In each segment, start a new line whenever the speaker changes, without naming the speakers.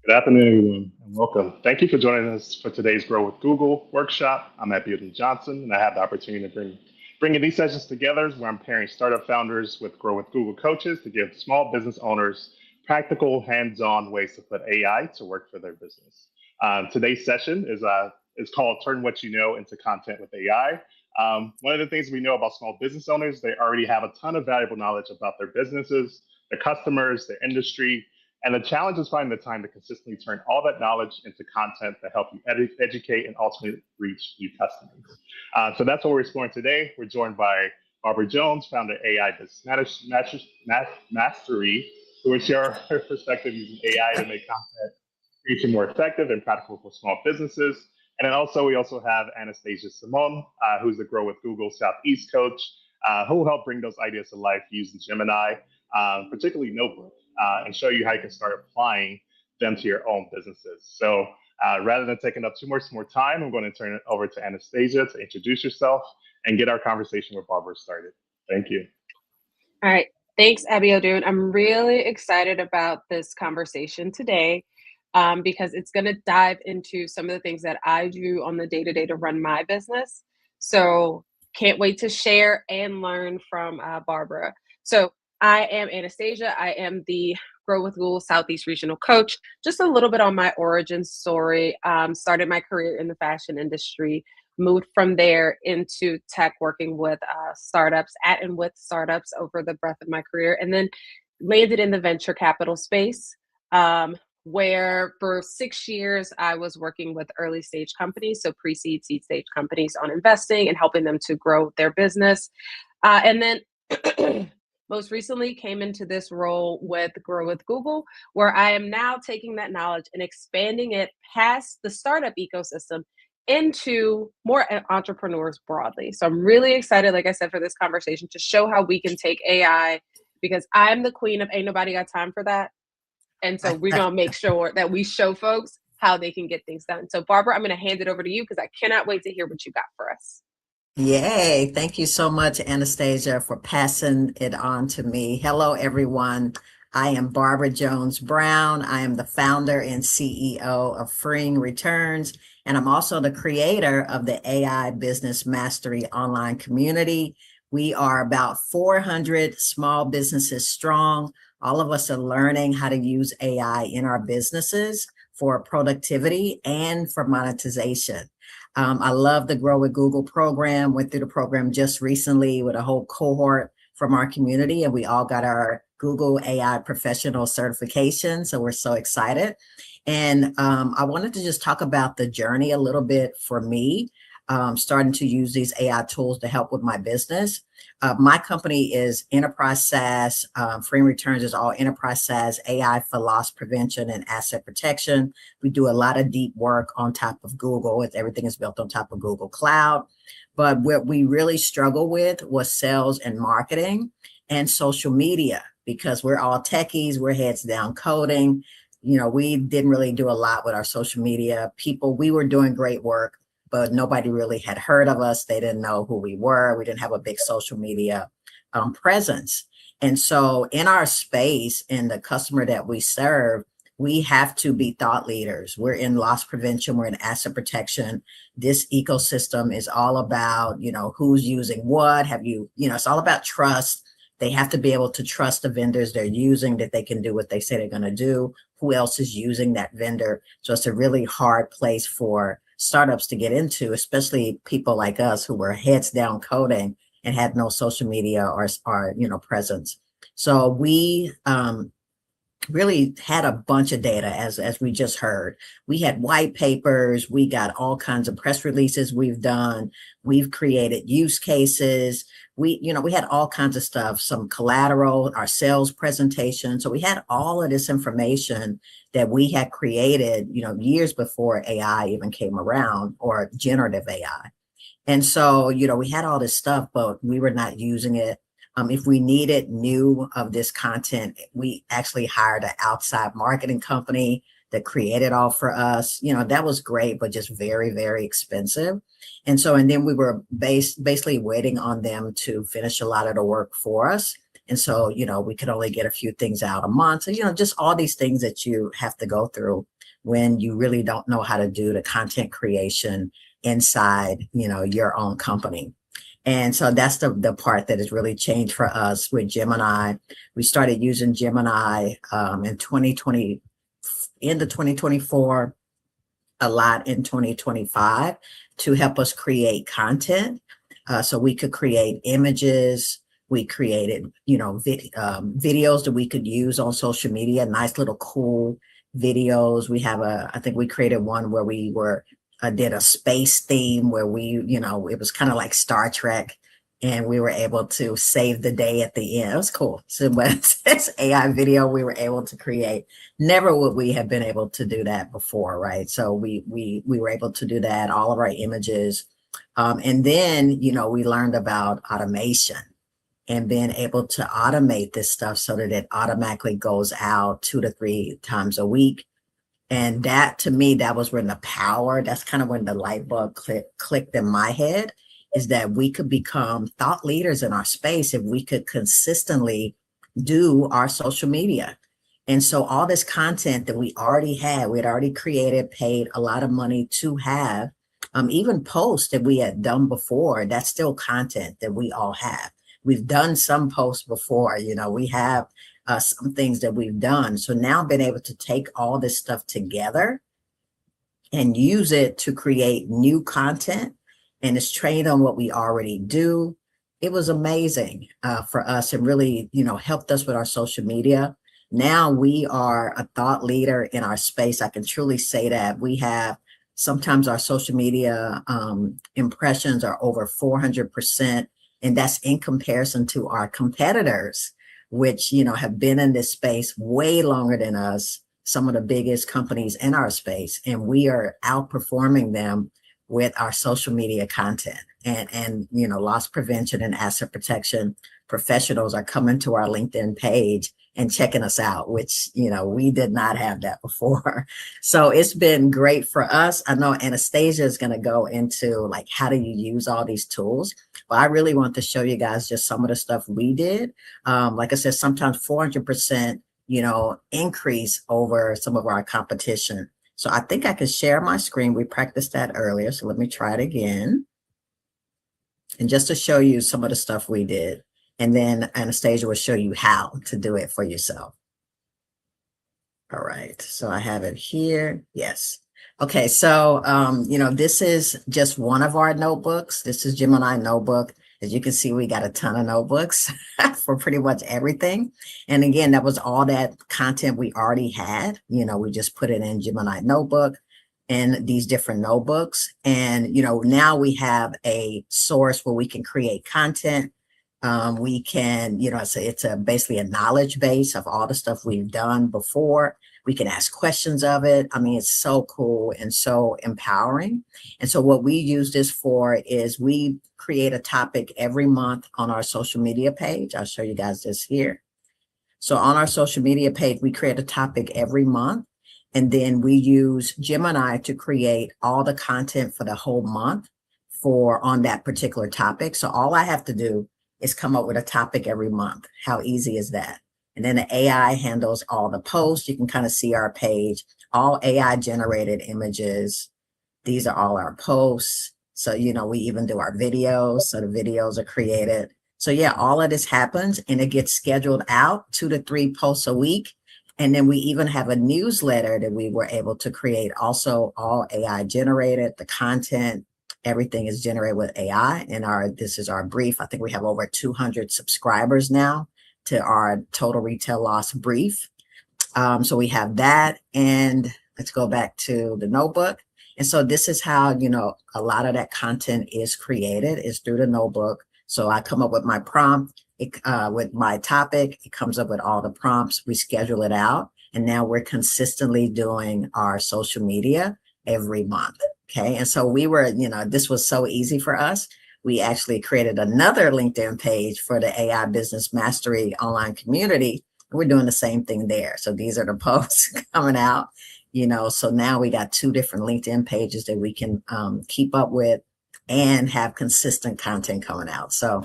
Good afternoon, everyone, and welcome. Thank you for joining us for today's Grow with Google workshop. I'm Matt Johnson, and I have the opportunity to bringing these sessions together where I'm pairing startup founders with Grow with Google coaches to give small business owners practical, hands-on ways to put AI to work for their business. Today's session is called "Turn What You Know into Content with AI." One of the things we know about small business owners, they already have a ton of valuable knowledge about their businesses, their customers, their industry, and the challenge is finding the time to consistently turn all that knowledge into content to help you educate and ultimately reach new customers. So that's what we're exploring today. We're joined by Barbara Jones, founder of AI Business Mastery, who will share her perspective using AI to make content creation more effective and practical for small businesses. And then we also have Anastasia Simone, who's the Grow with Google Southeast coach, who will help bring those ideas to life using Gemini, particularly Notebook, and show you how you can start applying them to your own businesses. So rather than taking up too much more time, I'm going to turn it over to Anastasia to introduce yourself and get our conversation with Barbara started. Thank you.
All right. Thanks, Abiodun. I'm really excited about this conversation today because it's going to dive into some of the things that I do on the day-to-day to run my business. So can't wait to share and learn from Barbara. So I am Anastasia. I am the Grow with Google Southeast Regional Coach. Just a little bit on my origin story. Started my career in the fashion industry, moved from there into tech, working with startups, at and with startups over the breadth of my career, and then landed in the venture capital space, where for 6 years I was working with early stage companies, so pre-seed, seed stage companies on investing and helping them to grow their business. And then most recently came into this role with Grow with Google, where I am now taking that knowledge and expanding it past the startup ecosystem into more entrepreneurs broadly. So I'm really excited, like I said, for this conversation to show how we can take AI, because I'm the queen of ain't nobody got time for that. And so we're going to make sure that we show folks how they can get things done. So Barbara, I'm going to hand it over to you because I cannot wait to hear what you got for us.
Yay. Thank you so much, Anastasia, for passing it on to me. Hello, everyone. I am Barbara Jones Brown. I am the founder and CEO of Freeing Returns, and I'm also the creator of the AI Business Mastery online community. We are about 400 small businesses strong. All of us are learning how to use AI in our businesses for productivity and for monetization. I love the Grow with Google program, went through the program just recently with a whole cohort from our community, and we all got our Google AI professional certification. So we're so excited. And I wanted to just talk about the journey a little bit for me, starting to use these AI tools to help with my business. My company is Enterprise SaaS. Freeing Returns is all Enterprise SaaS, AI for loss prevention and asset protection. We do a lot of deep work on top of Google. Everything is built on top of Google Cloud. But what we really struggle with was sales and marketing and social media, because we're all techies, we're heads down coding. You know, we didn't really do a lot with our social media. We were doing great work, but nobody really had heard of us. They didn't know who we were. We didn't have a big social media presence. And so in our space, in the customer that we serve, we have to be thought leaders. We're in loss prevention, we're in asset protection. This ecosystem is all about, who's using what, it's all about trust. They have to be able to trust the vendors they're using, that they can do what they say they're going to do. Who else is using that vendor? So it's a really hard place for startups to get into, especially people like us who were heads down coding and had no social media or presence. So we really had a bunch of data, as we just heard. We had white papers, we got all kinds of press releases we've done, we've created use cases, we had all kinds of stuff, some collateral, our sales presentation. So we had all of this information that we had created, years before AI even came around, or generative AI. And so, we had all this stuff, but we were not using it. If we needed new of this content, we actually hired an outside marketing company that created all for us. That was great, but just very, very expensive. And then we were basically waiting on them to finish a lot of the work for us. And so, we could only get a few things out a month. So, just all these things that you have to go through. when you really don't know how to do the content creation inside, your own company. And so that's the part that has really changed for us with Gemini. We started using Gemini in 2020, into 2024, a lot in 2025 to help us create content. So we could create images. We created, videos that we could use on social media, nice little cool videos. I think we created one where we did a space theme where it was kind of like Star Trek, and we were able to save the day at the end. It was cool. So it's AI video we were able to create. Never would we have been able to do that before, right? So we were able to do that, all of our images. And then, we learned about automation and being able to automate this stuff so that it automatically goes out 2 to 3 times a week. And that, to me, that was when that's kind of when the light bulb clicked in my head, is that we could become thought leaders in our space if we could consistently do our social media. And so all this content that we had already created, paid a lot of money to have, even posts that we had done before, that's still content that we all have. We've done some posts before, we have some things that we've done. So now being able to take all this stuff together and use it to create new content, and it's trained on what we already do. It was amazing for us, and really, helped us with our social media. Now we are a thought leader in our space. I can truly say that. We have sometimes our social media impressions are over 400%. And that's in comparison to our competitors, which, have been in this space way longer than us, some of the biggest companies in our space. And we are outperforming them with our social media content. And loss prevention and asset protection professionals are coming to our LinkedIn page and checking us out, which, we did not have that before. So it's been great for us. I know Anastasia is going to go into like, how do you use all these tools? But I really want to show you guys just some of the stuff we did. Like I said, sometimes 400%, increase over some of our competition. So I think I can share my screen. We practiced that earlier. So let me try it again. And just to show you some of the stuff we did. And then Anastasia will show you how to do it for yourself. All right, so I have it here. Yes. Okay, so, this is just one of our notebooks. This is Gemini notebook. As you can see, we got a ton of notebooks for pretty much everything. And again, that was all that content we already had. We just put it in Gemini notebook and these different notebooks. And, now we have a source where we can create content. We can, it's basically a knowledge base of all the stuff we've done before. We can ask questions of it. I mean, it's so cool and so empowering. And so what we use this for is we create a topic every month on our social media page. I'll show you guys this here. So on our social media page, we create a topic every month. And then we use Gemini to create all the content for the whole month on that particular topic. So all I have to do is come up with a topic every month. How easy is that? And then the AI handles all the posts. You can kind of see our page, all AI generated images. These are all our posts. So, we even do our videos. So the videos are created. So yeah, all of this happens and it gets scheduled out 2 to 3 posts a week. And then we even have a newsletter that we were able to create, also all AI generated. The content, everything is generated with AI. And this is our brief. I think we have over 200 subscribers now to our total retail loss brief. So we have that. And let's go back to the notebook. And so this is how, a lot of that content is created, is through the notebook. So I come up with my prompt, with my topic, it comes up with all the prompts, we schedule it out. And now we're consistently doing our social media every month. Okay. And so we were, this was so easy for us. We actually created another LinkedIn page for the AI Business Mastery online community. We're doing the same thing there. So these are the posts coming out, so now we got 2 different LinkedIn pages that we can keep up with and have consistent content coming out. So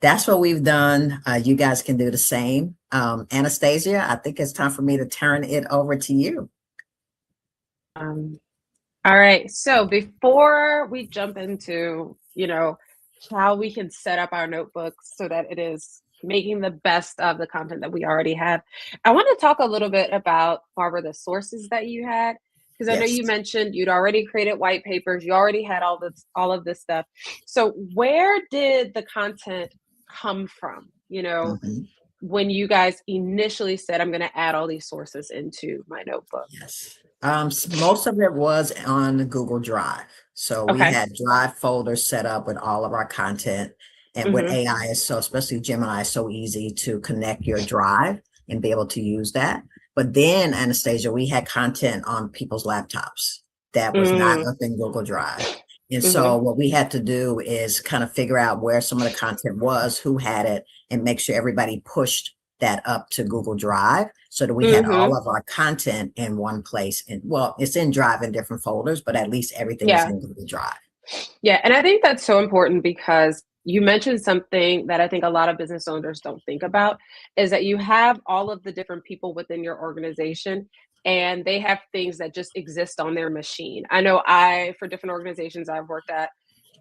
that's what we've done. You guys can do the same. Anastasia, I think it's time for me to turn it over to you.
All right. So before we jump into, how we can set up our notebooks so that it is making the best of the content that we already have, I want to talk a little bit about, Barbara, the sources that you had, because I know
Yes.
you mentioned you'd already created white papers, you already had all of this stuff. So where did the content come from?
Mhm.
When you guys initially said, I'm going to add all these sources into my notebook.
Yes. Most of it was on Google Drive. So we
Okay.
had Drive folders set up with all of our content. And with
Mm-hmm.
AI, is so especially Gemini, is so easy to connect your Drive and be able to use that. But then, Anastasia, we had content on people's laptops that was not
Mm-hmm.
up in Google Drive. And
Mm-hmm.
so what we had to do is kind of figure out where some of the content was, who had it, and make sure everybody pushed that up to Google Drive so that we had all
Mm-hmm.
of our content in one place. And well, it's in Drive in different folders, but at least everything is
Yeah.
in Google Drive.
Yeah. And I think that's so important because you mentioned something that I think a lot of business owners don't think about is that you have all of the different people within your organization and they have things that just exist on their machine. I know for different organizations I've worked at,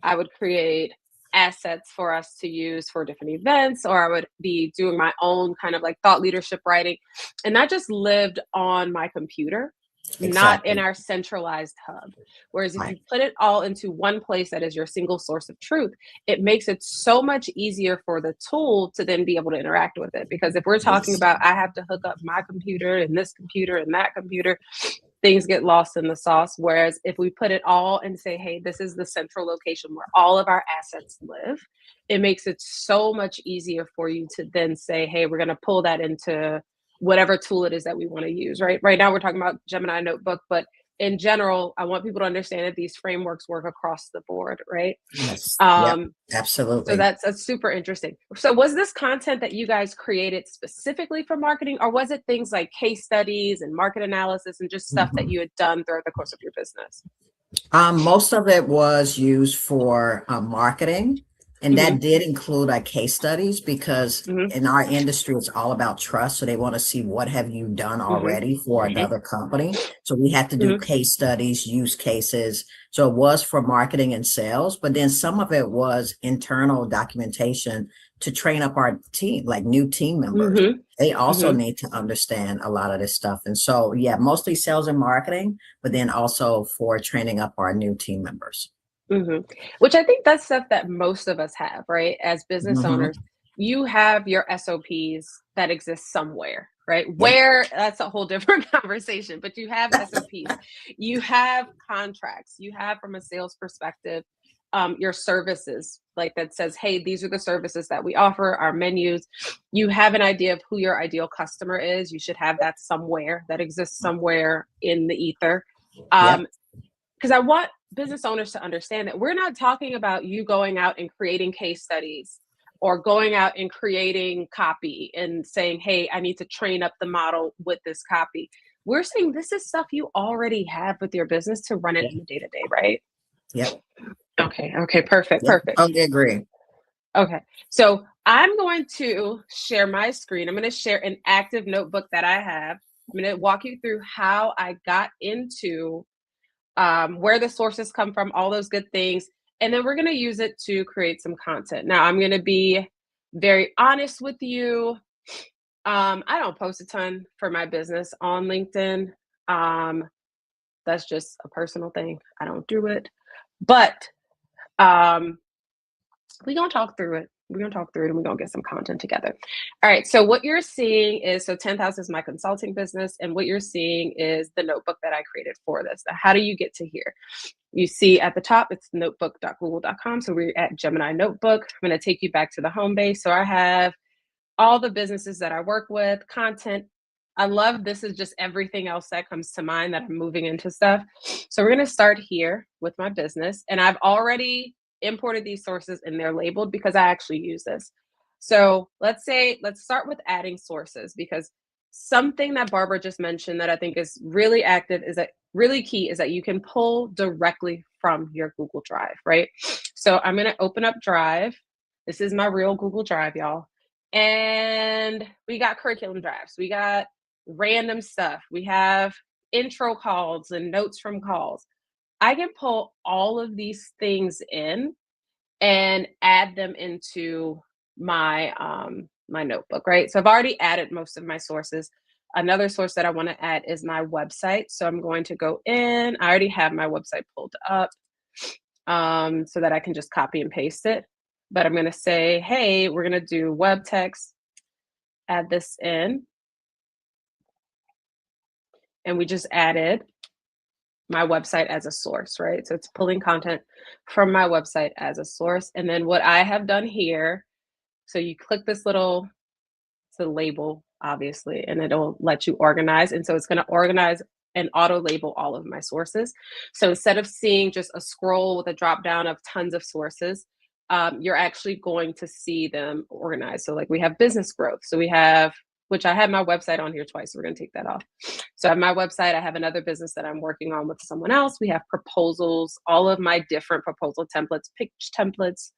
I would create assets for us to use for different events, or I would be doing my own kind of like thought leadership writing. And that just lived on my computer, not in
Exactly.
our centralized hub. Whereas if
Right.
you put it all into one place that is your single source of truth, it makes it so much easier for the tool to then be able to interact with it. Because if we're talking
Yes.
about, I have to hook up my computer and this computer and that computer, things get lost in the sauce. Whereas if we put it all and say, hey, this is the central location where all of our assets live, it makes it so much easier for you to then say, hey, we're going to pull that into whatever tool it is that we want to use, right? Right now, we're talking about Gemini Notebook, but in general, I want people to understand that these frameworks work across the board, right?
Yes. Yep.
Um, so
Absolutely.
that's super interesting. So was this content that you guys created specifically for marketing, or was it things like case studies and market analysis and just stuff that
Mhm.
you had done throughout the course of your business?
Most of it was used for marketing, and
Mm-hmm.
that did include our case studies because
Mm-hmm.
in our industry, it's all about trust. So they want to see what have you done
Mm-hmm.
already for another company. So we had to do
Mm-hmm.
case studies, use cases. So it was for marketing and sales, but then some of it was internal documentation to train up our team, like new team members.
Mm-hmm.
They also
Mm-hmm.
need to understand a lot of this stuff. And so, yeah, mostly sales and marketing, but then also for training up our new team members.
Mm-hmm. Which I think that's stuff that most of us have, right? As business
Hmm.
owners, you have your SOPs that exist somewhere, right?
Yep.
Where that's a whole different conversation, but you have SOPs, you have contracts, you have from a sales perspective, your services like that says, hey, these are the services that we offer, our menus. You have an idea of who your ideal customer is. You should have that somewhere that exists somewhere in the ether.
Yep.
Because I want business owners to understand that we're not talking about you going out and creating case studies or going out and creating copy and saying, hey, I need to train up the model with this copy. We're saying this is stuff you already have with your business to run it in the day to day, right?
Yep.
Okay. Okay. Perfect.
Yep.
Perfect.
Totally agree.
Okay. So I'm going to share my screen. I'm going to share an active notebook that I have. I'm going to walk you through how I got into where the sources come from, all those good things. And then we're going to use it to create some content. Now, I'm going to be very honest with you. I don't post a ton for my business on LinkedIn. Um, that's just a personal thing. I don't do it. But um, we're going to talk through it. We're going to talk through it and we're going to get some content together. All right. So, what you're seeing is 10,000 is my consulting business. And what you're seeing is the notebook that I created for this. Now, how do you get to here? You see at the top, it's notebook.google.com. So we're at Gemini Notebook. I'm going to take you back to the home base. So I have all the businesses that I work with, content. I love this is just everything else that comes to mind that I'm moving into stuff. So we're going to start here with my business. And I've already imported these sources and they're labeled because I actually use this. So let's start with adding sources because something that Barbara just mentioned that I think is really active is that really key is that you can pull directly from your Google Drive, right? So I'm going to open up Drive. This is my real Google Drive, y'all. And we got curriculum drafts. We got random stuff. We have intro calls and notes from calls. I can pull all of these things in and add them into my my notebook, right? So I've already added most of my sources. Another source that I want to add is my website. So I'm going to go in. I already have my website pulled up so that I can just copy and paste it. But I'm going to say, hey, we're going to do web text, add this in. And we just added my website as a source, right? So it's pulling content from my website as a source. And then what I have done here, so you click this little, it's a label, obviously, and it'll let you organize. And so it's going to organize and auto label all of my sources. So instead of seeing just a scroll with a drop down of tons of sources, you're actually going to see them organized. So like we have business growth. So we have, which I had my website on here twice. So we're going to take that off. So I have my website. I have another business that I'm working on with someone else. We have proposals, all of my different proposal templates, pitch templates,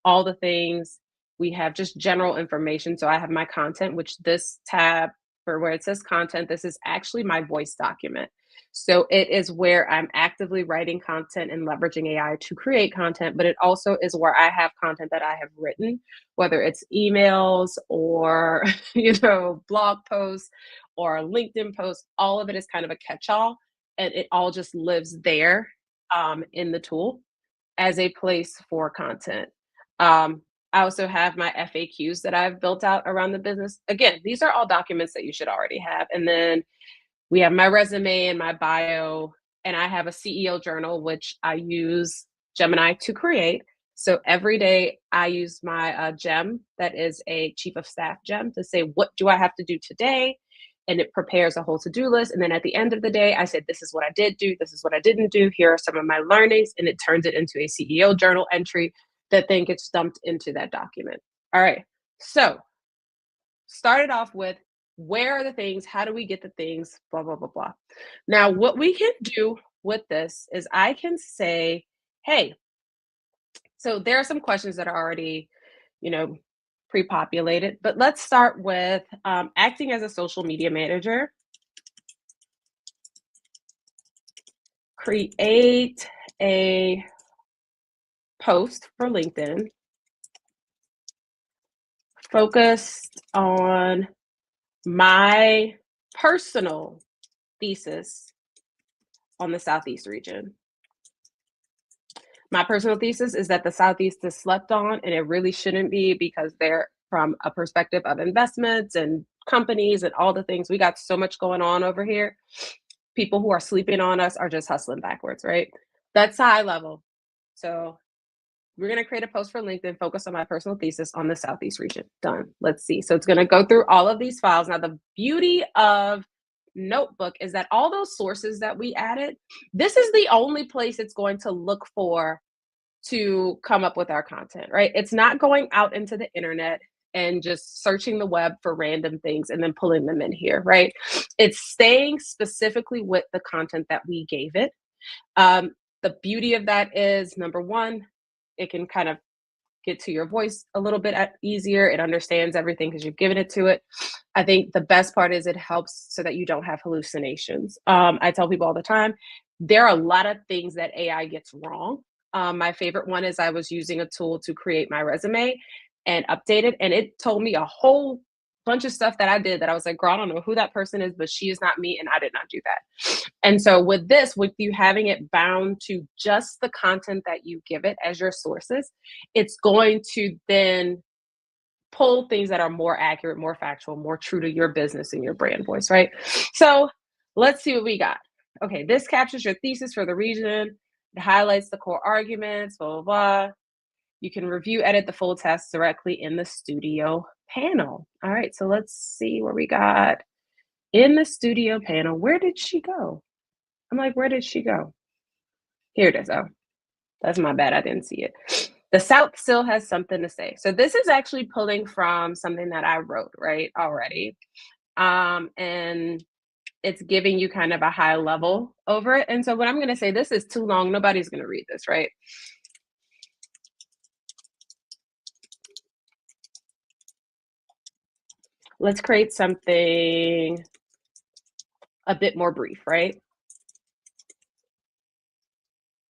all the things. We have just general information. So I have my content, which this tab for where it says content, this is actually my voice document. So it is where I'm actively writing content and leveraging AI to create content, but it also is where I have content that I have written, whether it's emails or, blog posts or LinkedIn posts. All of it is kind of a catch-all, and it all just lives there in the tool as a place for content. I also have my FAQs that I've built out around the business. Again, these are all documents that you should already have. And then we have my resume and my bio, and I have a CEO journal, which I use Gemini to create. So every day I use my gem, that is a chief of staff gem, to say, what do I have to do today? And it prepares a whole to-do list. And then at the end of the day, I said, this is what I did do. This is what I didn't do. Here are some of my learnings. And it turns it into a CEO journal entry that then gets dumped into that document. All right. So started off with, where are the things? How do we get the things? Blah, blah, blah, blah. Now, what we can do with this is I can say, hey, so there are some questions that are already, pre-populated, but let's start with acting as a social media manager. Create a post for LinkedIn focused on my personal thesis on the Southeast region. My personal thesis is that the Southeast is slept on, and it really shouldn't be, because they're, from a perspective of investments and companies and all the things, we got so much going on over here. People who are sleeping on us are just hustling backwards, right? That's high level. So we're going to create a post for LinkedIn focused on my personal thesis on the Southeast region. Done. Let's see. So it's going to go through all of these files. Now, the beauty of Notebook is that all those sources that we added, this is the only place it's going to look for to come up with our content, right? It's not going out into the internet and just searching the web for random things and then pulling them in here, right? It's staying specifically with the content that we gave it. The beauty of that is, number one, it can kind of get to your voice a little bit easier. It understands everything because you've given it to it. I think the best part is it helps so that you don't have hallucinations. I tell people all the time, there are a lot of things that AI gets wrong. My favorite one is I was using a tool to create my resume and update it, and it told me a whole bunch of stuff that I did that I was like, girl, I don't know who that person is, but she is not me, and I did not do that. And so with this, with you having it bound to just the content that you give it as your sources, it's going to then pull things that are more accurate, more factual, more true to your business and your brand voice, right? So let's see what we got. Okay, this captures your thesis for the region. It highlights the core arguments, blah, blah, blah. You can review, edit the full text directly in the studio panel. All right, so let's see what we got in the studio panel. Where did she go? I'm like, where did she go? Here it is. Oh, that's my bad. I didn't see it. The South still has something to say. So this is actually pulling from something that I wrote, right, already. And it's giving you kind of a high level over it. And so what I'm going to say, this is too long. Nobody's going to read this, right? Let's create something a bit more brief, right?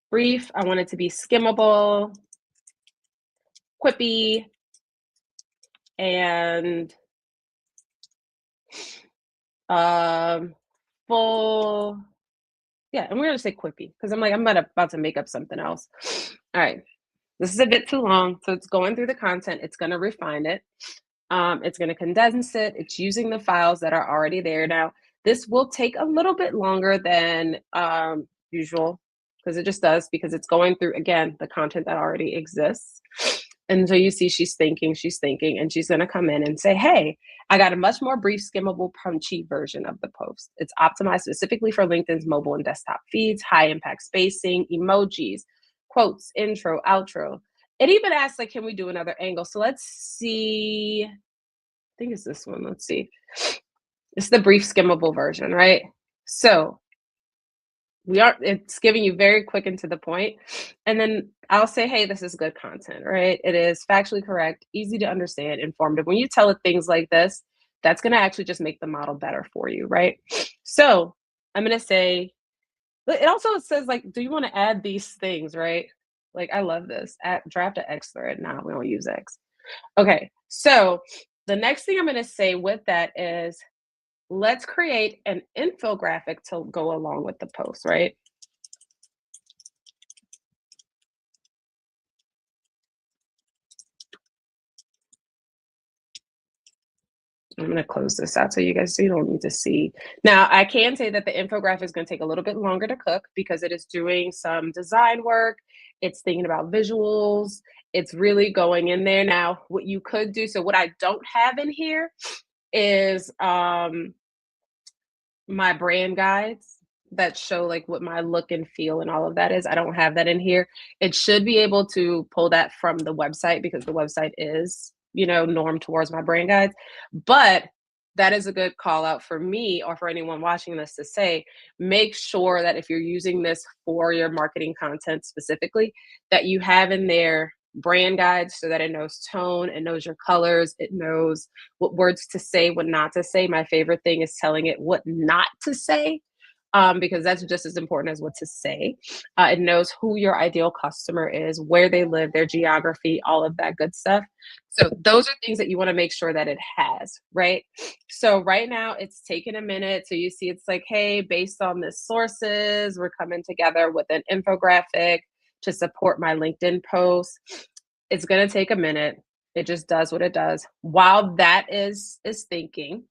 brief. I want it to be skimmable, quippy, and full. Yeah, and we're gonna say quippy because I'm about to make up something else. All right, this is a bit too long, so it's going through the content. It's gonna refine it. It's gonna condense it. It's using the files that are already there. Now, this will take a little bit longer than usual because it just does, because it's going through, again, the content that already exists. And so you see she's thinking, and she's gonna come in and say, hey, I got a much more brief, skimmable, punchy version of the post. It's optimized specifically for LinkedIn's mobile and desktop feeds, high impact spacing, emojis, quotes, intro, outro. It even asks, like, can we do another angle? So let's see. I think it's this one. Let's see. It's the brief, skimmable version, right? So it's giving you very quick and to the point. And then I'll say, hey, this is good content, right? It is factually correct, easy to understand, informative. When you tell it things like this, that's going to actually just make the model better for you, right? So I'm going to say, it also says, like, do you want to add these things, right? Like, I love this. Draft an X thread. Nah, we don't use X. Okay, so the next thing I'm going to say with that is, let's create an infographic to go along with the post, right? I'm going to close this out so you don't need to see. Now, I can say that the infographic is going to take a little bit longer to cook because it is doing some design work. It's thinking about visuals. It's really going in there. Now, what you could do, so what I don't have in here is my brand guides that show like what my look and feel and all of that is. I don't have that in here. It should be able to pull that from the website because the website is, normed towards my brand guides. But that is a good call out for me or for anyone watching this to say, make sure that if you're using this for your marketing content specifically, that you have in there brand guides so that it knows tone, it knows your colors, it knows what words to say, what not to say. My favorite thing is telling it what not to say, because that's just as important as what to say. It knows who your ideal customer is, where they live, their geography, all of that good stuff. So those are things that you want to make sure that it has, right? So right now it's taken a minute. So you see it's like, hey, based on the sources, we're coming together with an infographic to support my LinkedIn post. It's going to take a minute. It just does what it does. While that is thinking,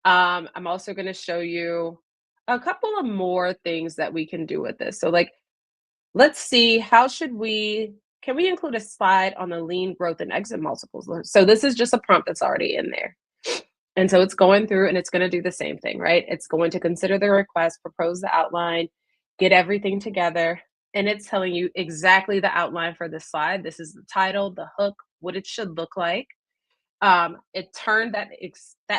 I'm also going to show you a couple of more things that we can do with this. So like, let's see, can we include a slide on the lean growth and exit multiples? So this is just a prompt that's already in there. And so it's going through and it's going to do the same thing, right? It's going to consider the request, propose the outline, get everything together. And it's telling you exactly the outline for the slide. This is the title, the hook, what it should look like. It turned that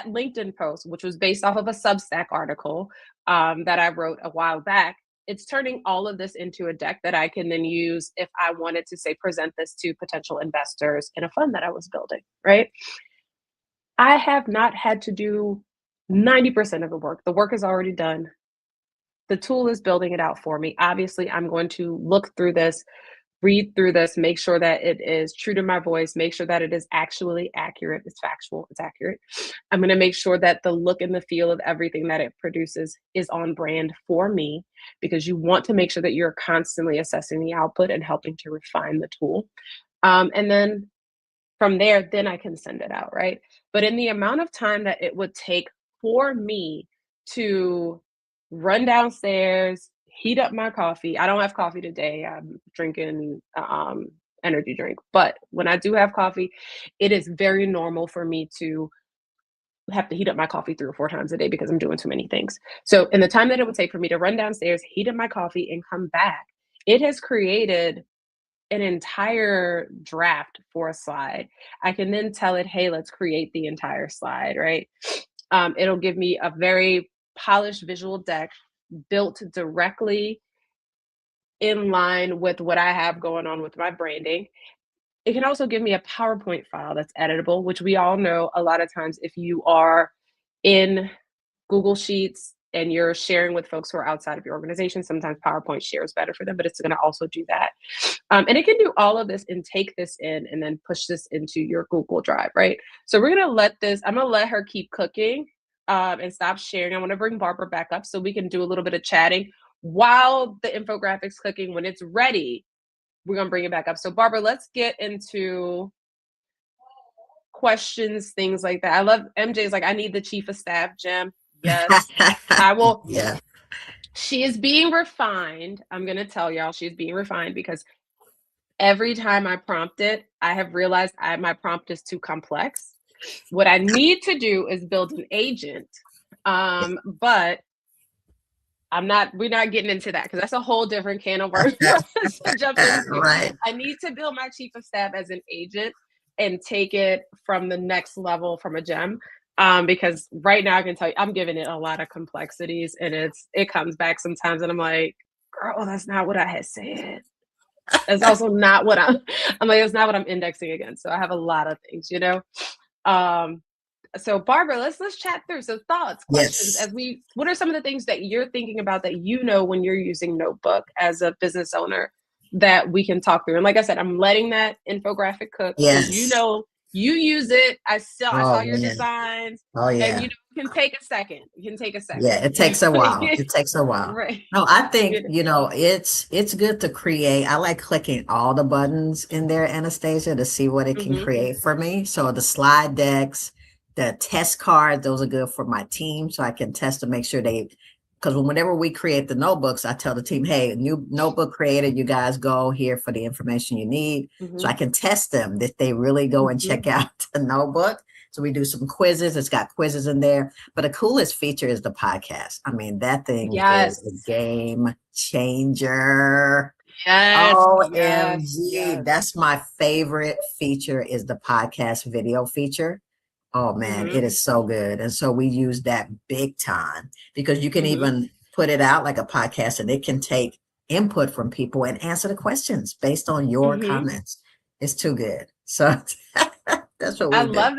LinkedIn post, which was based off of a Substack article that I wrote a while back. It's turning all of this into a deck that I can then use if I wanted to, say, present this to potential investors in a fund that I was building, right? I have not had to do 90% of the work. The work is already done. The tool is building it out for me. Obviously, I'm going to look through this, read through this, make sure that it is true to my voice, make sure that it is actually accurate. It's factual, it's accurate. I'm going to make sure that the look and the feel of everything that it produces is on brand for me, because you want to make sure that you're constantly assessing the output and helping to refine the tool. And then from there, then I can send it out, right? But in the amount of time that it would take for me to run downstairs, heat up my coffee. I don't have coffee today. I'm drinking energy drink. But when I do have coffee, it is very normal for me to have to heat up my coffee 3 or 4 times a day because I'm doing too many things. So in the time that it would take for me to run downstairs, heat up my coffee, and come back, it has created an entire draft for a slide. I can then tell it, hey, let's create the entire slide, right? It'll give me a very polished visual deck built directly in line with what I have going on with my branding. It can also give me a PowerPoint file that's editable, which we all know a lot of times if you are in Google Sheets, and you're sharing with folks who are outside of your organization, sometimes PowerPoint shares better for them, but it's going to also do that. And it can do all of this and take this in and then push this into your Google Drive, right? So we're going to I'm going to let her keep cooking and stop sharing. I want to bring Barbara back up so we can do a little bit of chatting while the infographics cooking. When it's ready, we're going to bring it back up. So Barbara, let's get into questions, things like that. I love MJ's like, I need the chief of staff, Jim. Yes, I will.
Yeah.
She is being refined. I'm going to tell y'all she's being refined because every time I prompt it, I have realized my prompt is too complex. What I need to do is build an agent. But we're not getting into that because that's a whole different can of worms for us to jump into.
Right.
I need to build my chief of staff as an agent and take it from the next level from a gem. Because right now I can tell you, I'm giving it a lot of complexities and it comes back sometimes and I'm like, girl, that's not what I had said. That's also not what I'm like, it's not what I'm indexing against. So I have a lot of things, you know? So Barbara, let's chat through. So thoughts, questions,
Yes.
what are some of the things that you're thinking about that you know when you're using Notebook as a business owner that we can talk through? And like I said, I'm letting that infographic cook.
Yes.
So you know, you use it. I saw your
man.
designs.
Oh yeah.
And you know, it can take a second.
Yeah, it takes a while. It takes a while.
Right.
No, I think, it's good to create. I like clicking all the buttons in there, Anastasia, to see what it can create for me. So the slide decks, the test cards, those are good for my team. So I can test to make sure because whenever we create the notebooks, I tell the team, hey, new notebook created, you guys go here for the information you need. So I can test them that they really go and check out the notebook. So we do some quizzes. It's got quizzes in there. But the coolest feature is the podcast. I mean, that thing is a game changer.
Yes.
OMG. That's my favorite feature is the podcast video feature. Oh man, it is so good. And so we use that big time because you can even put it out like a podcast and it can take input from people and answer the questions based on your comments. It's too good. So that's what we do.
I love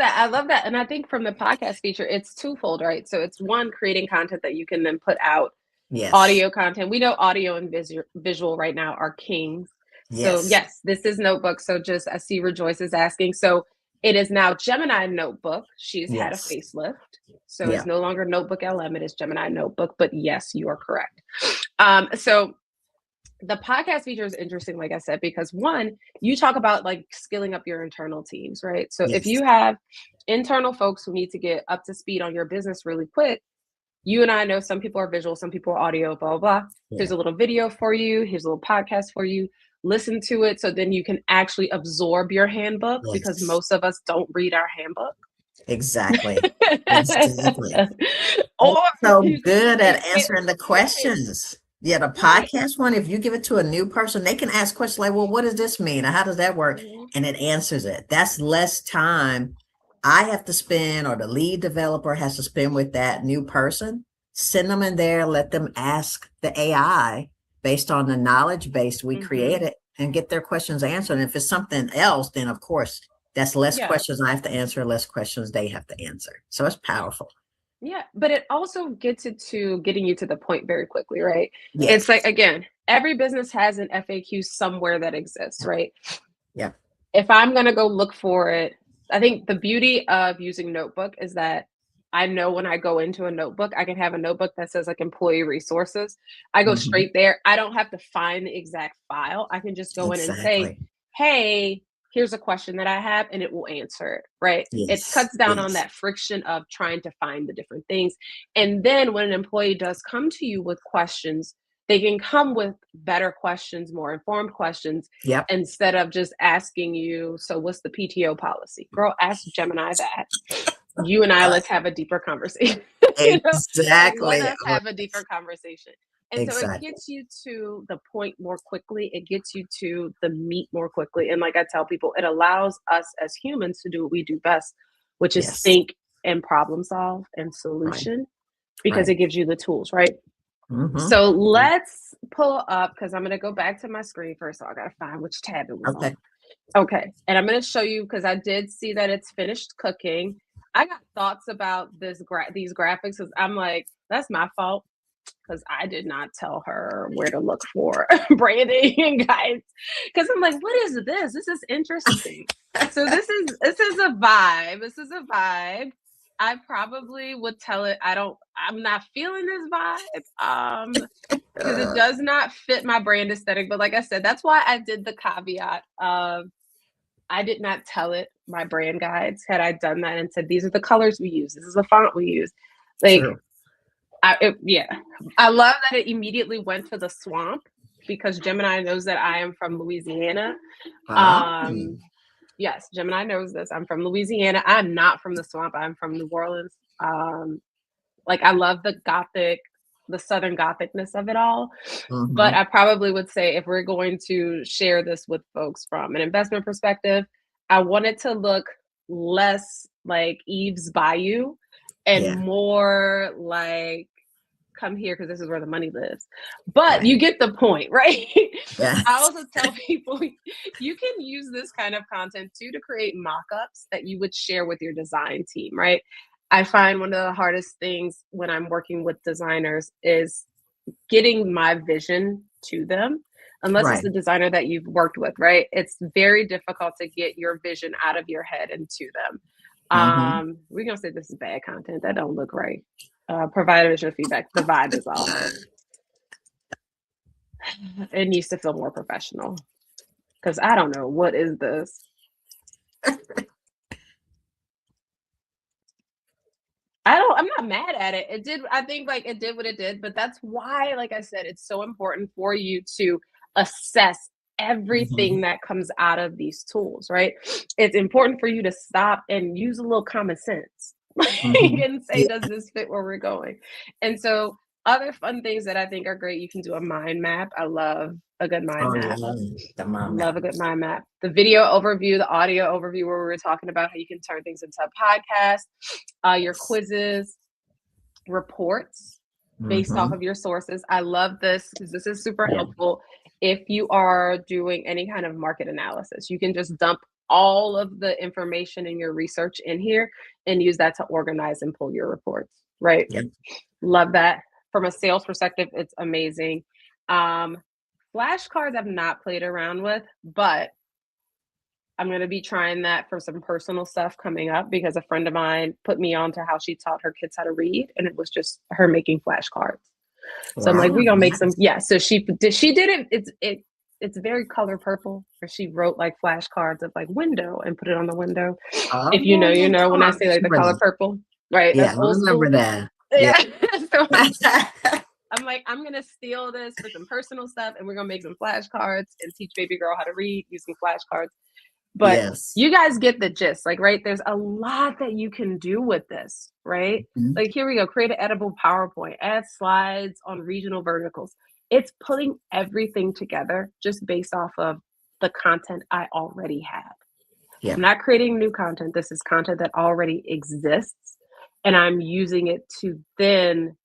that. And I think from the podcast feature, it's twofold, right? So it's one, creating content that you can then put out.
Yes.
Audio content. We know audio and visual right now are kings. So yes, this is Notebook. So I see Rejoice is asking. So it is now Gemini Notebook. She's had a facelift. So it's no longer NotebookLM. It is Gemini Notebook. But yes, you are correct. So the podcast feature is interesting, like I said, because one, you talk about like skilling up your internal teams, right? So if you have internal folks who need to get up to speed on your business really quick, you and I know some people are visual, some people are audio, blah, blah, blah. Here's a little video for you. Here's a little podcast for you. Listen to it so then you can actually absorb your handbook because most of us don't read our handbook.
Exactly. Exactly.
Or
so good at answering the questions. Yeah, the podcast one, if you give it to a new person, they can ask questions like, well, what does this mean? Or how does that work? And it answers it. That's less time I have to spend or the lead developer has to spend with that new person. Send them in there, let them ask the AI based on the knowledge base we created and get their questions answered. And if it's something else, then of course, that's less questions I have to answer, less questions they have to answer. So it's powerful.
Yeah, but it also gets it to getting you to the point very quickly, right? It's like, again, every business has an FAQ somewhere that exists, right?
Yeah.
If I'm going to go look for it, I think the beauty of using Notebook is that I know when I go into a notebook, I can have a notebook that says like employee resources. I go straight there. I don't have to find the exact file. I can just go in and say, hey, here's a question that I have, and it will answer it, right? It cuts down on that friction of trying to find the different things. And then when an employee does come to you with questions, they can come with better questions, more informed questions, instead of just asking you, so what's the PTO policy? Girl, ask Gemini that. You and I, let's have a deeper conversation.
Exactly.
Let us have a deeper conversation. And so it gets you to the point more quickly. It gets you to the meat more quickly. And like I tell people, it allows us as humans to do what we do best, which is think and problem solve and solution, because it gives you the tools, right? So let's pull up, because I'm going to go back to my screen first. So I got to find which tab it was on. Okay. And I'm going to show you, because I did see that it's finished cooking. I got thoughts about these graphics, because I'm like, That's my fault because I did not tell her where to look for branding guides. Because I'm like, what is this? This is interesting. So this is a vibe. This is a vibe. I probably would tell it I'm not feeling this vibe. Because it does not fit my brand aesthetic. But like I said, that's why I did the caveat of I did not tell it my brand guides. Had I done that and said, these are the colors we use, this is the font we use. Like,
True.
I love that it immediately went to the swamp because Gemini knows that I am from Louisiana. Yes, Gemini knows this. I'm from Louisiana. I'm not from the swamp. I'm from New Orleans. Like I love the Gothic, the Southern Gothicness of it all. But I probably would say if we're going to share this with folks from an investment perspective, I want it to look less like Eve's Bayou and more like come here because this is where the money lives. But you get the point, right?
Yes.
I also tell people you can use this kind of content too to create mock-ups that you would share with your design team, right? I find one of the hardest things when I'm working with designers is getting my vision to them, unless it's the designer that you've worked with, right? It's very difficult to get your vision out of your head and to them. We're gonna say this is bad content. That don't look right. Provide additional feedback. The vibe is off. It needs to feel more professional. Because I don't know, what is this? I'm not mad at it. I think like it did what it did, but that's why, like I said, it's so important for you to assess everything that comes out of these tools, right? It's important for you to stop and use a little common sense and say, does this fit where we're going? And so other fun things that I think are great, you can do a mind map. I love a good mind map. Love a good mind map. The video overview, the audio overview, where we were talking about how you can turn things into a podcast, your quizzes, reports based off of your sources. I love this because this is super helpful if you are doing any kind of market analysis. You can just dump all of the information in your research in here and use that to organize and pull your reports, right? Love that. From a sales perspective, it's amazing. Flashcards I've not played around with, but I'm going to be trying that for some personal stuff coming up because a friend of mine put me on to how she taught her kids how to read, and it was just her making flashcards. So I'm like, we're going to make some. Yeah. So she did it. It's very color purple, where she wrote like flashcards of like window and put it on the window. If you know, when I say like the color purple, right?
Yeah, I remember that.
Yeah. So I'm like, I'm going to steal this for some personal stuff, and we're going to make some flashcards and teach baby girl how to read using flashcards. But you guys get the gist, like, right? There's a lot that you can do with this, right? Like, here we go. Create an editable PowerPoint, add slides on regional verticals. It's putting everything together just based off of the content I already have. I'm not creating new content. This is content that already exists, and I'm using it to then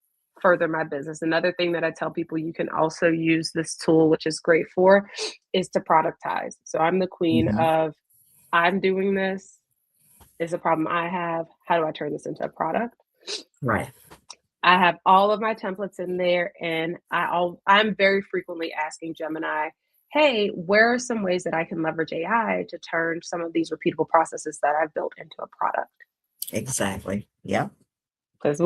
further my business. Another thing that I tell people you can also use this tool, which is great for, is to productize. So I'm the queen of, I'm doing this. It's a problem I have. How do I turn this into a product?
Right.
I have all of my templates in there, and I'm very frequently asking Gemini, hey, where are some ways that I can leverage AI to turn some of these repeatable processes that I've built into a product?
Exactly. Yep.
Because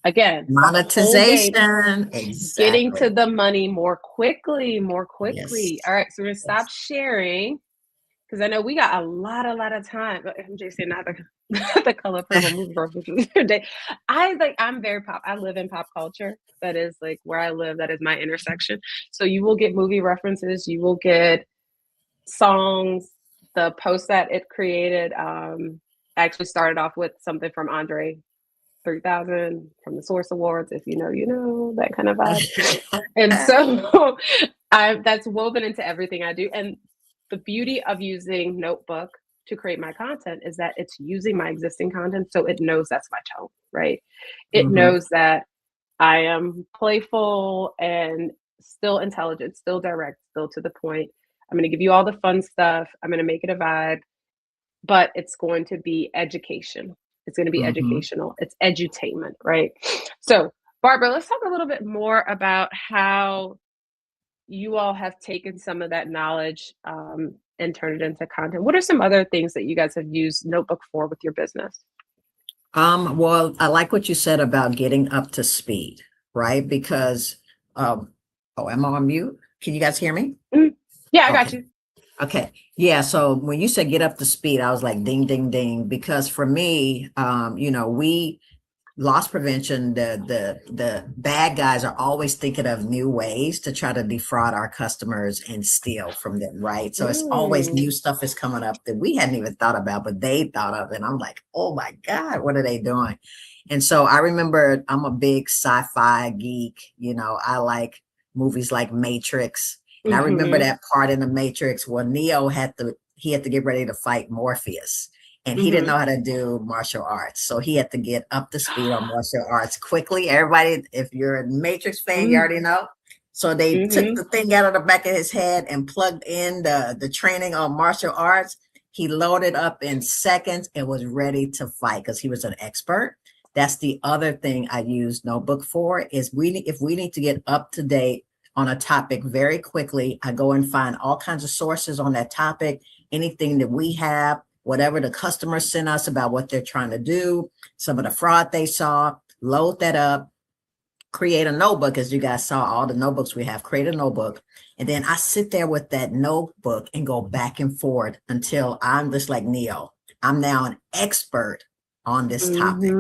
again,
monetization,
getting to the money more quickly.
Yes.
All right, so we're gonna stop sharing because I know we got a lot of time. MJ said not the color purple movie references today. I'm very pop. I live in pop culture. That is like where I live. That is my intersection. So you will get movie references. You will get songs. The post that it created actually started off with something from Andre 3000 from the Source Awards. If you know, that kind of vibe. And so that's woven into everything I do. And the beauty of using Notebook to create my content is that it's using my existing content. So it knows that's my tone, right? It knows that I am playful and still intelligent, still direct, still to the point. I'm going to give you all the fun stuff. I'm going to make it a vibe, but it's going to be education. It's going to be educational. It's edutainment, right? So, Barbara, let's talk a little bit more about how you all have taken some of that knowledge and turned it into content. What are some other things that you guys have used Notebook for with your business?
Well, I like what you said about getting up to speed, right? Because, oh, am I on mute? Can you guys hear me?
Yeah, I got you.
Okay. Yeah. So when you said get up to speed, I was like, ding, ding, ding. Because for me, we loss prevention, the bad guys are always thinking of new ways to try to defraud our customers and steal from them, right? So it's always new stuff is coming up that we hadn't even thought about, but they thought of. And I'm like, oh my God, what are they doing? And so I remember I'm a big sci-fi geek. I like movies like Matrix. And I remember that part in the Matrix where Neo had to get ready to fight Morpheus. And he didn't know how to do martial arts. So he had to get up to speed on martial arts quickly. Everybody, if you're a Matrix fan, you already know. So they took the thing out of the back of his head and plugged in the training on martial arts. He loaded up in seconds and was ready to fight because he was an expert. That's the other thing I use Notebook for is if we need to get up to date on a topic very quickly, I go and find all kinds of sources on that topic, anything that we have, whatever the customer sent us about what they're trying to do, some of the fraud they saw, load that up, create a notebook. As you guys saw, all the notebooks we have, create a notebook. And then I sit there with that notebook and go back and forth until I'm just like Neo. I'm now an expert on this topic,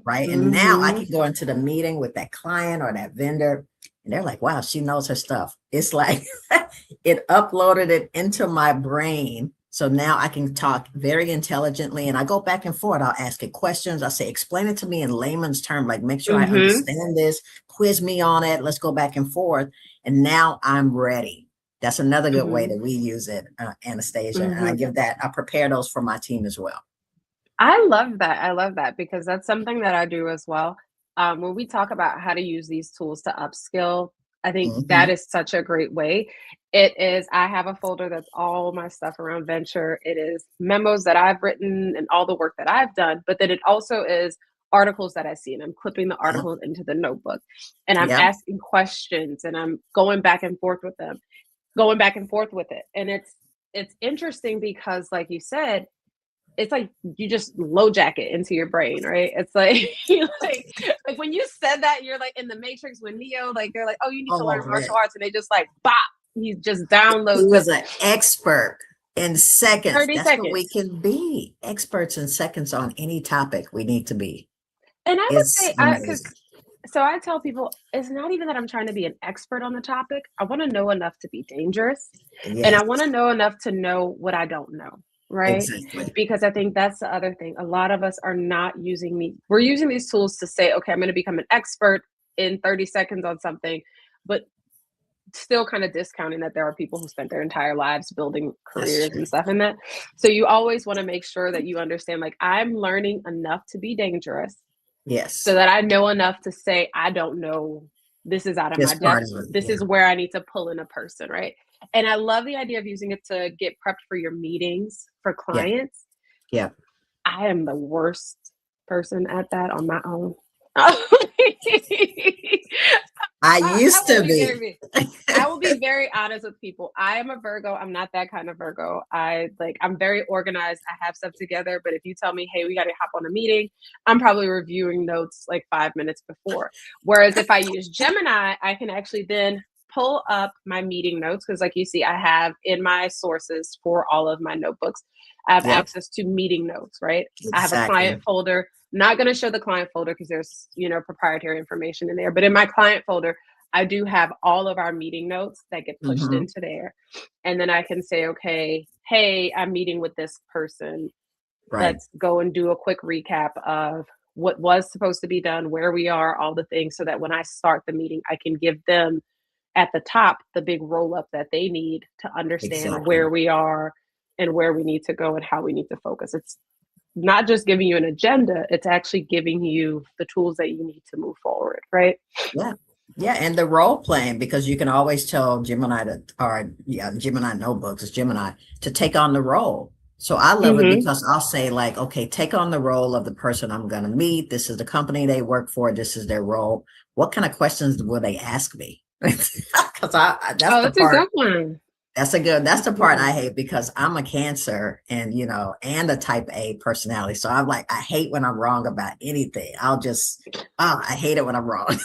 right? And now I can go into the meeting with that client or that vendor and they're like, wow, she knows her stuff. It's like it uploaded it into my brain. So now I can talk very intelligently and I go back and forth. I'll ask it questions. I say, explain it to me in layman's term, like make sure I understand this, quiz me on it. Let's go back and forth. And now I'm ready. That's another good way that we use it, Anastasia. And I prepare those for my team as well.
I love that. I love that because that's something that I do as well. When we talk about how to use these tools to upskill, I think that is such a great way. I have a folder that's all my stuff around venture. It is memos that I've written and all the work that I've done, but then it also is articles that I see and I'm clipping the articles into the notebook and I'm asking questions and I'm going back and forth with them, going back and forth with it. And it's interesting because like you said, it's like you just low jacket into your brain, right? It's like like when you said that, you're like in the Matrix when Neo, like they're like, oh, you need to learn martial arts, and they just like bop, he just downloads.
He was an expert in seconds.
30
That's
seconds.
What we can be, experts in seconds on any topic we need to be.
And I would say, so I tell people, it's not even that I'm trying to be an expert on the topic. I want to know enough to be dangerous, and I want to know enough to know what I don't know. Right?
Exactly.
Because I think that's the other thing. A lot of us are not we're using these tools to say, okay, I'm going to become an expert in 30 seconds on something, but still kind of discounting that there are people who spent their entire lives building careers and stuff in that. So you always want to make sure that you understand, like, I'm learning enough to be dangerous.
Yes.
So that I know enough to say, I don't know, this is out of my depth. This is where I need to pull in a person, right? And I love the idea of using it to get prepped for your meetings for clients.
Yeah.
I am the worst person at that on my own.
I used to be.
I will be very honest with people. I am a Virgo. I'm not that kind of Virgo. I'm very organized. I have stuff together. But if you tell me, hey, we got to hop on a meeting, I'm probably reviewing notes like 5 minutes before. Whereas if I use Gemini, I can actually then pull up my meeting notes because like you see, I have in my sources for all of my notebooks, I have access to meeting notes, right? Exactly. I have a client folder. Not going to show the client folder because there's, proprietary information in there. But in my client folder, I do have all of our meeting notes that get pushed into there. And then I can say, okay, hey, I'm meeting with this person. Right. Let's go and do a quick recap of what was supposed to be done, where we are, all the things, so that when I start the meeting, I can give them at the top the big roll up that they need to understand where we are and where we need to go and how we need to focus. It's not just giving you an agenda, it's actually giving you the tools that you need to move forward, right?
Yeah, and the role playing, because you can always tell Gemini Notebooks, it's Gemini, to take on the role. So I love it
Mhm.
because I'll say like, okay, take on the role of the person I'm going to meet. This is the company they work for. This is their role. What kind of questions will they ask me? Because that's
Oh,
the
that's a
part.
good one.
That's
That's
the
a good
part I
one.
hate because I'm a Cancer and, and a type A personality. So I'm like, I hate when I'm wrong about anything. I hate it when I'm wrong.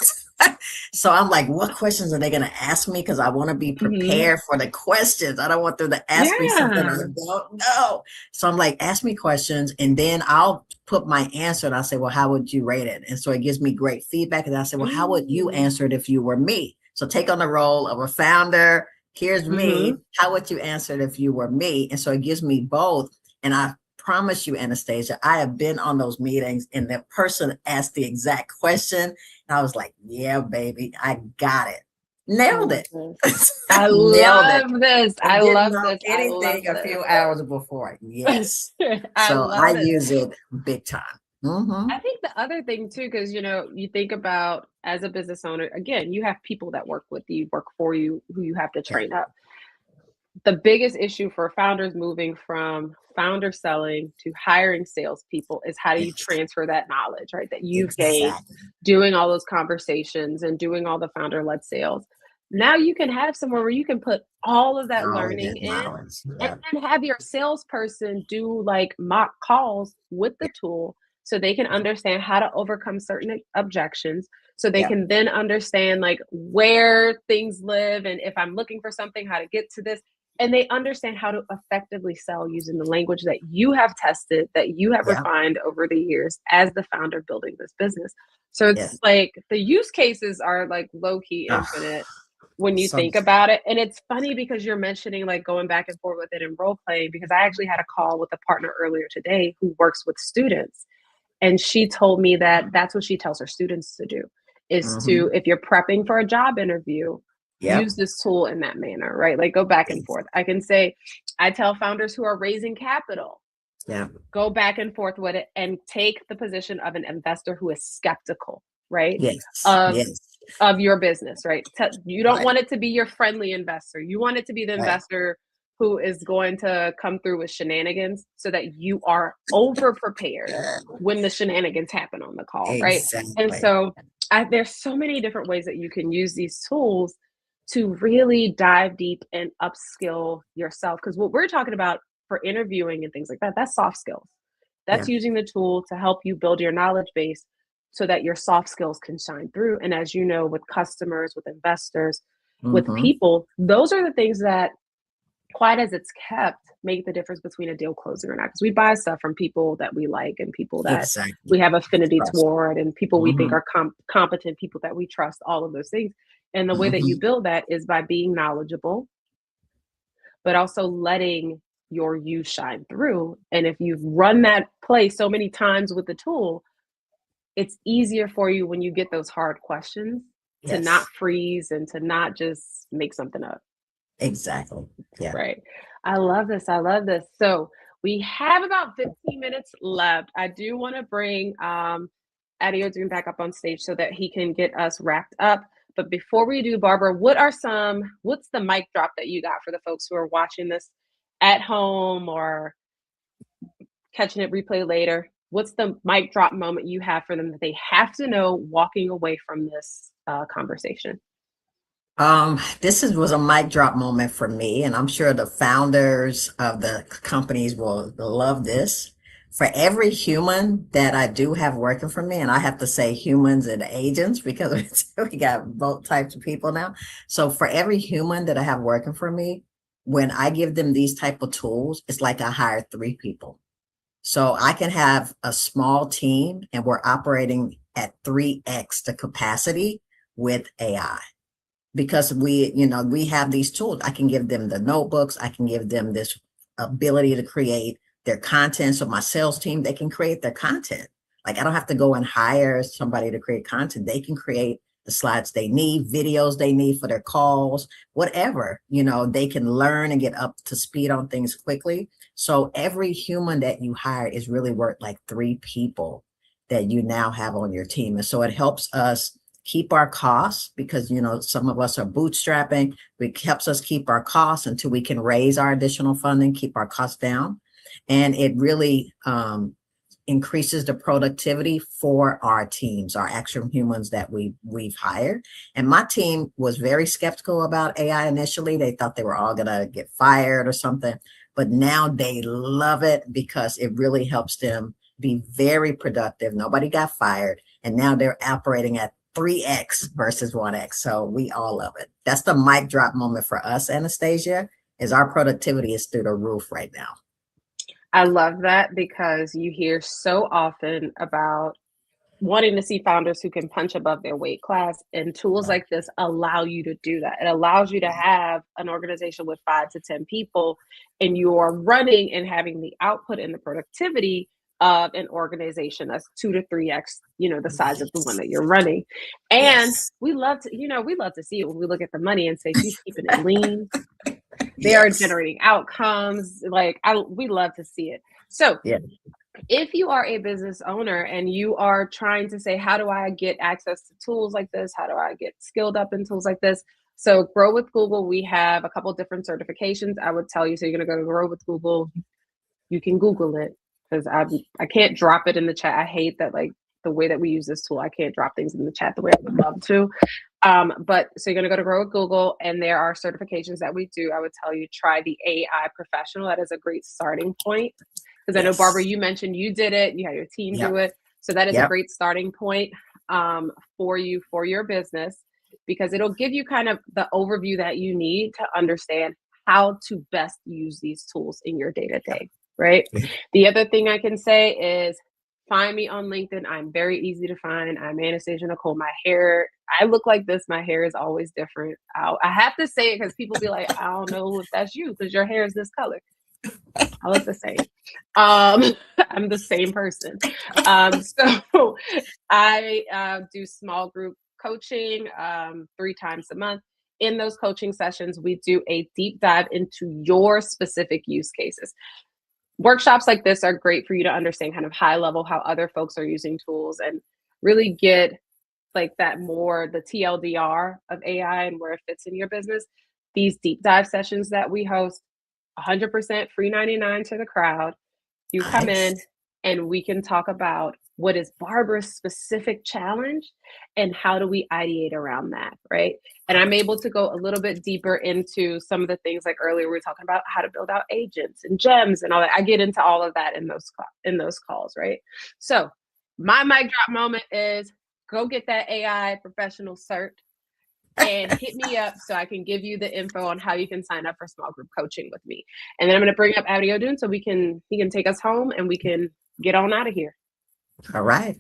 So I'm like, what questions are they going to ask me? Because I want to be
Mhm.
prepared for the questions. I don't want them to ask me something I
Yeah.
don't know. So I'm like, ask me questions and then I'll put my answer and I'll say, well, how would you rate it? And so it gives me great feedback. And I say, well, how would you
Mm.
answer it if you were me? So take on the role of a founder. Here's me.
Mhm.
How would you answer it if you were me? And so it gives me both. And I promise you, Anastasia, I have been on those meetings and the person asked the exact question. And I was like, yeah, baby, I got it.
I
Nailed
love
it.
this. I
Nailed it.
love this.
And
I
didn't
love
know
this. I love
anything a
this.
few hours before. Yes.
I
So
love
I
this.
use it big time. Mm-hmm.
I think the other thing too, because you think about as a business owner, again, you have people that work with you, work for you, who you have to
Yeah.
train up. The biggest issue for founders moving from founder selling to hiring salespeople is how do you
Yes.
transfer that knowledge, right? That you've gained
Exactly.
doing all those conversations and doing all the founder led sales. Now you can have somewhere where you can put all of that
All of
learning
that
in
knowledge.
and
Yeah.
then have your salesperson do like mock calls with the tool so they can understand how to overcome certain objections so they
Yeah.
can then understand like where things live and if I'm looking for something how to get to this and they understand how to effectively sell using the language that you have tested, that you have
Yeah.
refined over the years as the founder building this business. So it's
Yes.
like the use cases are like low key
Ah,
infinite when you
so
think about it. And it's funny because you're mentioning like going back and forth with it in role playing, because I actually had a call with a partner earlier today who works with students. And she told me that that's what she tells her students to do is
mhm.
to, if you're prepping for a job interview, use
Yep.
this tool in that manner, right? Like go back and
Yes.
forth. I can say, I tell founders who are raising capital,
Yeah.
go back and forth with it and take the position of an investor who is skeptical, right?
Yes.
Of
Yes.
of your business, right? You don't
Right.
want it to be your friendly investor. You want it to be the
Right.
investor who is going to come through with shenanigans so that you are over prepared when the shenanigans happen on the call, right? And
Exactly.
so there's so many different ways that you can use these tools to really dive deep and upskill yourself. Because what we're talking about for interviewing and things like that, that's soft skills.
Yeah.
That's using the tool to help you build your knowledge base so that your soft skills can shine through. And as you know, with customers, with investors, with
Mm-hmm.
people, those are the things that, quiet as it's kept, make the difference between a deal closing or not. Because we buy stuff from people that we like and people that we
Exactly.
have affinity
Trust.
toward and people we think
Mm-hmm.
are competent, people that we trust, all of those things. And the way that you
Mm-hmm.
build that is by being knowledgeable, but also letting your you shine through. And if you've run that play so many times with the tool, it's easier for you when you get those hard questions to not
Yes.
freeze and to not just make something up,
Exactly. Yeah.
right? I love this. I love this. So we have about 15 minutes left. I do want to bring Adeodun back up on stage so that he can get us wrapped up. But before we do, Barbara, what's the mic drop that you got for the folks who are watching this at home or catching it replay later? What's the mic drop moment you have for them that they have to know walking away from this conversation?
Was a mic drop moment for me, and I'm sure the founders of the companies will love this. For every human that I do have working for me, and I have to say humans and agents because we got both types of people now. So for every human that I have working for me, when I give them these type of tools, it's like I hired 3 people. So I can have a small team and we're operating at 3x the capacity with AI because we have these tools. I can give them the notebooks. I can give them this ability to create their content. So my sales team, they can create their content. Like I don't have to go and hire somebody to create content. They can create the slides they need, videos they need for their calls, whatever, they can learn and get up to speed on things quickly. So every human that you hire is really worth like 3 people that you now have on your team. And so it helps us keep our costs because, some of us are bootstrapping. It helps us keep our costs until we can raise our additional funding, keep our costs down. And it really increases the productivity for our teams, our actual humans that we've hired. And my team was very skeptical about AI initially. They thought they were all gonna get fired or something, but now they love it because it really helps them be very productive. Nobody got fired, and now they're operating at 3x versus 1x. So we all love it. That's the mic drop moment for us, Anastasia, is our productivity is through the roof right now.
I love that because you hear so often about wanting to see founders who can punch above their weight class, and tools like this allow you to do that. It allows you to have an organization with 5 to 10 people, and you are running and having the output and the productivity of an organization that's 2 to 3x, the size of the one that you're running. And we love to see it when we look at the money and say she's keeping it lean. They are generating outcomes. We love to see it. So if you are a business owner and you are trying to say, how do I get access to tools like this? How do I get skilled up in tools like this? So Grow with Google, we have a couple different certifications. I would tell you, so you're going to go to Grow with Google. You can Google it because I can't drop it in the chat. I hate that, the way that we use this tool, I can't drop things in the chat the way I would love to. But so you're going to go to Grow with Google, and there are certifications that we do. I would tell you, try the AI professional. That is a great starting point. Because I know, Barbara, you mentioned you did it, you had your team do it. So that is a great starting point for you, for your business, because it'll give you kind of the overview that you need to understand how to best use these tools in your day-to-day, right? The other thing I can say is find me on LinkedIn. I'm very easy to find. I'm Anastasia Nicole. My hair, I look like this. My hair is always different. I have to say it because people be like, I don't know if that's you because your hair is this color. I look the same. I'm the same person. So I do small group coaching 3 times a month. In those coaching sessions, we do a deep dive into your specific use cases. Workshops like this are great for you to understand kind of high level how other folks are using tools and really get the TLDR of AI and where it fits in your business. These deep dive sessions that we host, 100% free 99 to the crowd. You come in and we can talk about what is Barbara's specific challenge and how do we ideate around that, right? And I'm able to go a little bit deeper into some of the things like earlier we were talking about how to build out agents and gems and all that. I get into all of that in those calls, right? So my mic drop moment is go get that AI professional cert and hit me up so I can give you the info on how you can sign up for small group coaching with me. And then I'm going to bring up Abiodun so he can take us home and we can get on out of here.
All right.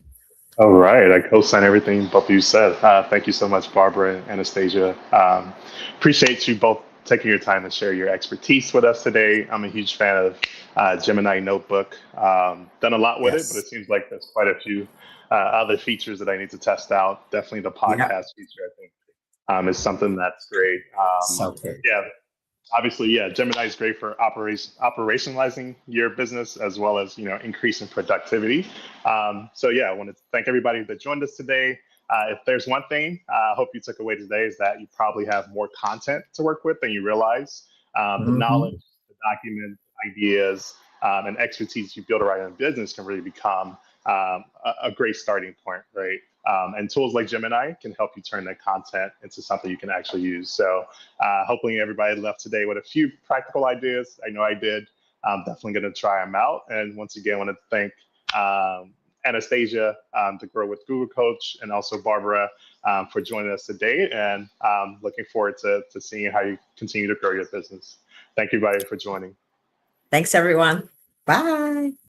I co-sign everything both of you said. Thank you so much, Barbara and Anastasia. Appreciate you both taking your time to share your expertise with us today. I'm a huge fan of Gemini Notebook. Done a lot with it, but it seems like there's quite a few other features that I need to test out. Definitely the podcast feature, I think. Is something that's great. Obviously, Gemini is great for operationalizing your business as well as increasing productivity. I want to thank everybody that joined us today. If there's one thing I hope you took away today is that you probably have more content to work with than you realize. The knowledge, the documents, ideas, and expertise you build around your business can really become a great starting point, right? And tools like Gemini can help you turn that content into something you can actually use. So hopefully everybody left today with a few practical ideas. I know I did. I'm definitely going to try them out. And once again, I want to thank Anastasia, the Grow with Google coach, and also Barbara for joining us today. And looking forward to seeing how you continue to grow your business. Thank you, everybody, for joining.
Thanks, everyone. Bye.